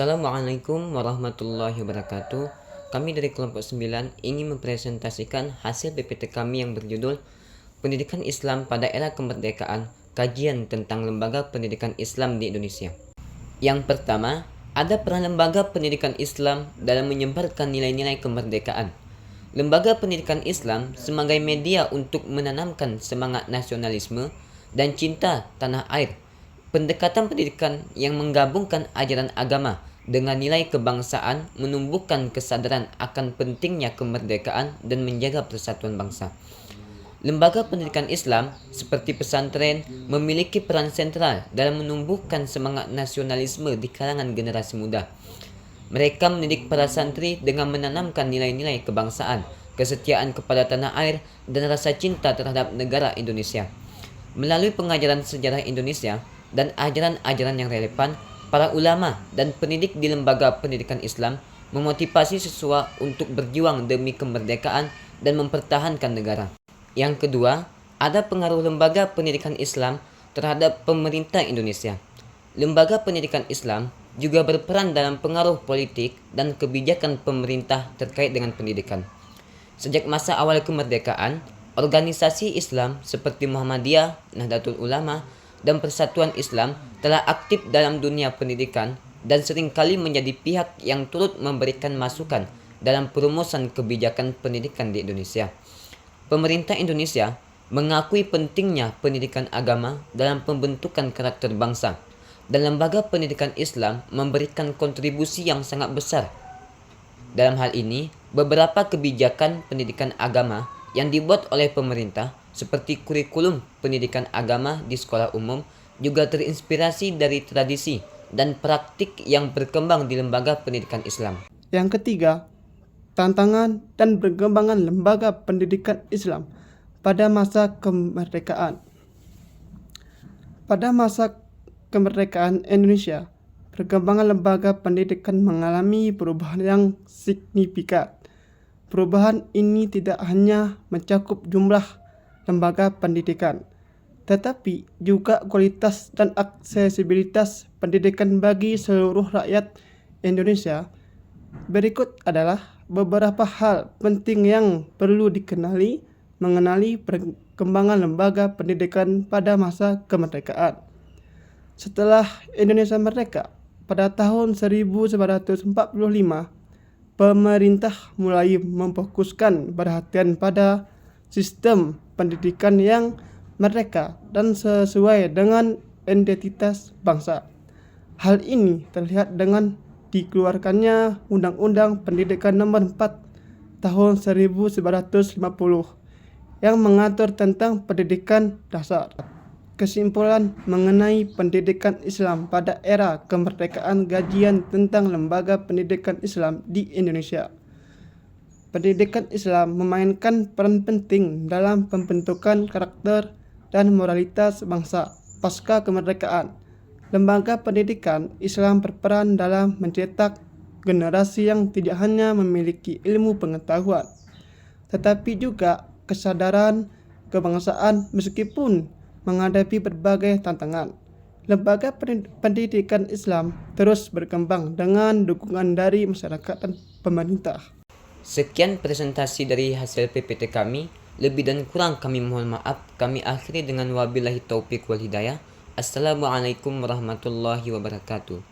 Assalamualaikum warahmatullahi wabarakatuh. Kami dari kelompok 9 ingin mempresentasikan hasil PPT kami yang berjudul Pendidikan Islam pada Era Kemerdekaan, Kajian tentang Lembaga Pendidikan Islam di Indonesia. Yang pertama, ada peran lembaga pendidikan Islam dalam menyebarkan nilai-nilai kemerdekaan. Lembaga pendidikan Islam sebagai media untuk menanamkan semangat nasionalisme dan cinta tanah air. Pendekatan pendidikan yang menggabungkan ajaran agama dengan nilai kebangsaan menumbuhkan kesadaran akan pentingnya kemerdekaan dan menjaga persatuan bangsa. Lembaga pendidikan Islam seperti pesantren memiliki peran sentral dalam menumbuhkan semangat nasionalisme di kalangan generasi muda. Mereka mendidik para santri dengan menanamkan nilai-nilai kebangsaan, kesetiaan kepada tanah air, dan rasa cinta terhadap negara Indonesia. Melalui pengajaran sejarah Indonesia dan ajaran-ajaran yang relevan, para ulama dan pendidik di lembaga pendidikan Islam memotivasi siswa untuk berjuang demi kemerdekaan dan mempertahankan negara. Yang kedua, ada pengaruh lembaga pendidikan Islam terhadap pemerintah Indonesia. Lembaga pendidikan Islam juga berperan dalam pengaruh politik dan kebijakan pemerintah terkait dengan pendidikan. Sejak masa awal kemerdekaan, organisasi Islam seperti Muhammadiyah, Nahdlatul Ulama, dan Persatuan Islam telah aktif dalam dunia pendidikan dan seringkali menjadi pihak yang turut memberikan masukan dalam perumusan kebijakan pendidikan di Indonesia. Pemerintah Indonesia mengakui pentingnya pendidikan agama dalam pembentukan karakter bangsa, dan lembaga pendidikan Islam memberikan kontribusi yang sangat besar. Dalam hal ini, beberapa kebijakan pendidikan agama yang dibuat oleh pemerintah seperti kurikulum pendidikan agama di sekolah umum juga terinspirasi dari tradisi dan praktik yang berkembang di lembaga pendidikan Islam. Yang ketiga, tantangan dan perkembangan lembaga pendidikan Islam pada masa kemerdekaan. Pada masa kemerdekaan Indonesia, perkembangan lembaga pendidikan mengalami perubahan yang signifikan. Perubahan ini tidak hanya mencakup jumlah lembaga pendidikan, tetapi juga kualitas dan aksesibilitas pendidikan bagi seluruh rakyat Indonesia. Berikut adalah beberapa hal penting yang perlu dikenali mengenai perkembangan lembaga pendidikan pada masa kemerdekaan. Setelah Indonesia merdeka pada tahun 1945, pemerintah mulai memfokuskan perhatian pada sistem pendidikan yang merdeka dan sesuai dengan identitas bangsa. Hal ini terlihat dengan dikeluarkannya Undang-Undang Pendidikan Nomor 4 Tahun 1950 yang mengatur tentang pendidikan dasar. Kesimpulan mengenai pendidikan Islam pada era kemerdekaan, kajian tentang lembaga pendidikan Islam di Indonesia. Pendidikan Islam memainkan peran penting dalam pembentukan karakter dan moralitas bangsa pasca kemerdekaan. Lembaga pendidikan Islam berperan dalam mencetak generasi yang tidak hanya memiliki ilmu pengetahuan, tetapi juga kesadaran kebangsaan meskipun menghadapi berbagai tantangan. Lembaga pendidikan Islam terus berkembang dengan dukungan dari masyarakat dan pemerintah. Sekian presentasi dari hasil PPT kami. Lebih dan kurang kami mohon maaf. Kami akhiri dengan wabillahi taufiq wal hidayah. Assalamualaikum warahmatullahi wabarakatuh.